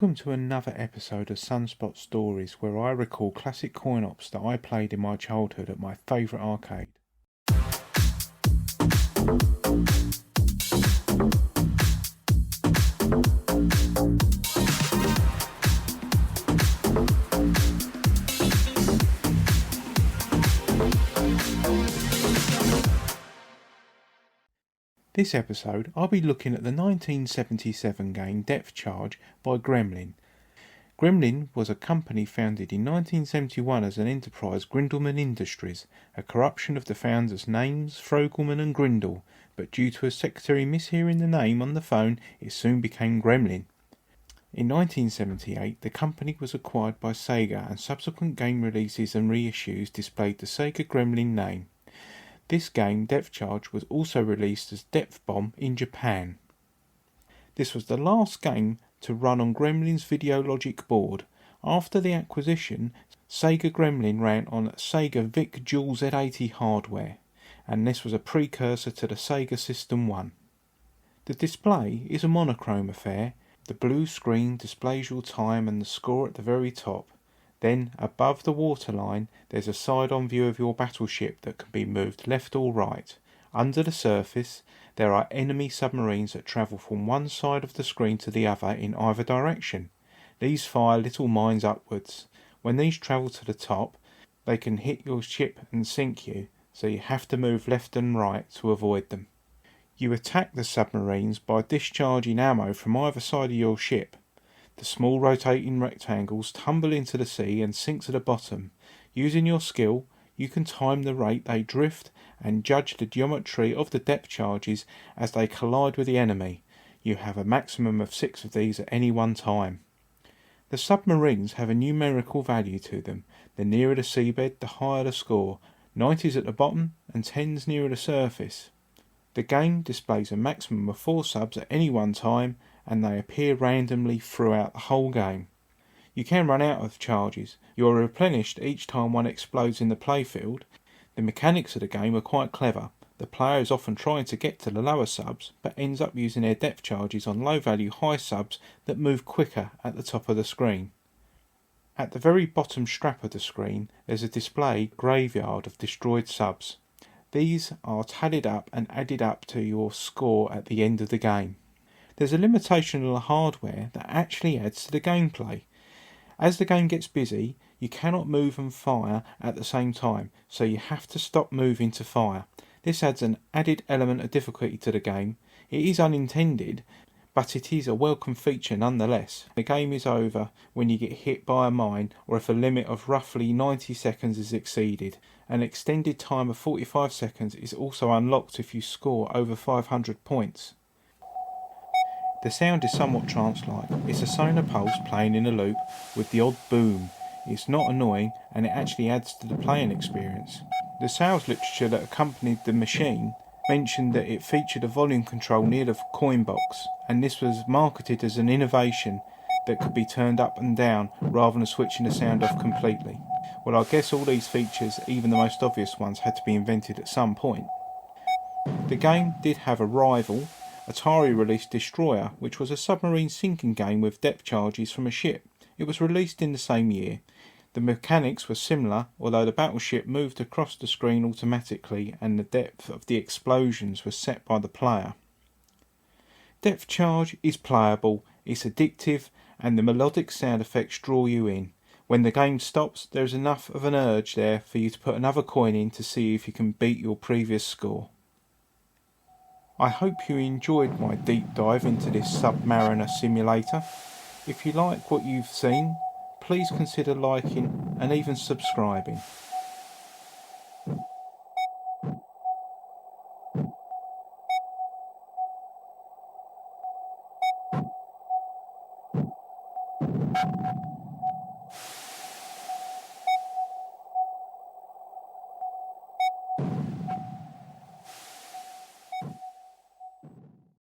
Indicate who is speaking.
Speaker 1: Welcome to another episode of Sunspot Stories, where I recall classic coin ops that I played in my childhood at my favourite arcade. This episode, I'll be looking at the 1977 game Depthcharge by Gremlin. Gremlin was a company founded in 1971 as an enterprise, Grindleman Industries, a corruption of the founders' names, Frogelman and Grindle, but due to a secretary mishearing the name on the phone, it soon became Gremlin. In 1978, the company was acquired by Sega, and subsequent game releases and reissues displayed the Sega Gremlin name. This game, Depthcharge, was also released as Depth Bomb in Japan. This was the last game to run on Gremlin's Videologic board. After the acquisition, Sega Gremlin ran on Sega Vic Dual Z80 hardware, and this was a precursor to the Sega System 1. The display is a monochrome affair. The blue screen displays your time and the score at the very top. Then, above the waterline, there's a side-on view of your battleship that can be moved left or right. Under the surface, there are enemy submarines that travel from one side of the screen to the other in either direction. These fire little mines upwards. When these travel to the top, they can hit your ship and sink you, so you have to move left and right to avoid them. You attack the submarines by discharging ammo from either side of your ship. The small rotating rectangles tumble into the sea and sink to the bottom. Using your skill, you can time the rate they drift and judge the geometry of the depth charges as they collide with the enemy. You have a maximum of 6 of these at any one time. The submarines have a numerical value to them. The nearer the seabed, the higher the score. 90s at the bottom and 10s nearer the surface. The game displays a maximum of 4 subs at any one time, and they appear randomly throughout the whole game. You can run out of charges. You are replenished each time one explodes in the playfield. The mechanics of the game are quite clever. The player is often trying to get to the lower subs, but ends up using their depth charges on low value high subs that move quicker at the top of the screen. At the very bottom strap of the screen, there's a display graveyard of destroyed subs. These are tallied up and added up to your score at the end of the game. There's a limitation on the hardware that actually adds to the gameplay. As the game gets busy, you cannot move and fire at the same time, so you have to stop moving to fire. This adds an added element of difficulty to the game. It is unintended, but it is a welcome feature nonetheless. The game is over when you get hit by a mine, or if a limit of roughly 90 seconds is exceeded. An extended time of 45 seconds is also unlocked if you score over 500 points. The sound is somewhat trance-like. It's a sonar pulse playing in a loop with the odd boom. It's not annoying, and it actually adds to the playing experience. The sales literature that accompanied the machine mentioned that it featured a volume control near the coin box, and this was marketed as an innovation that could be turned up and down rather than switching the sound off completely. Well, I guess all these features, even the most obvious ones, had to be invented at some point. The game did have a rival. Atari released Destroyer, which was a submarine sinking game with depth charges from a ship. It was released in the same year. The mechanics were similar, although the battleship moved across the screen automatically and the depth of the explosions was set by the player. Depthcharge is playable, it's addictive, and the melodic sound effects draw you in. When the game stops, there is enough of an urge there for you to put another coin in to see if you can beat your previous score. I hope you enjoyed my deep dive into this Submariner simulator. If you like what you've seen, please consider liking and even subscribing.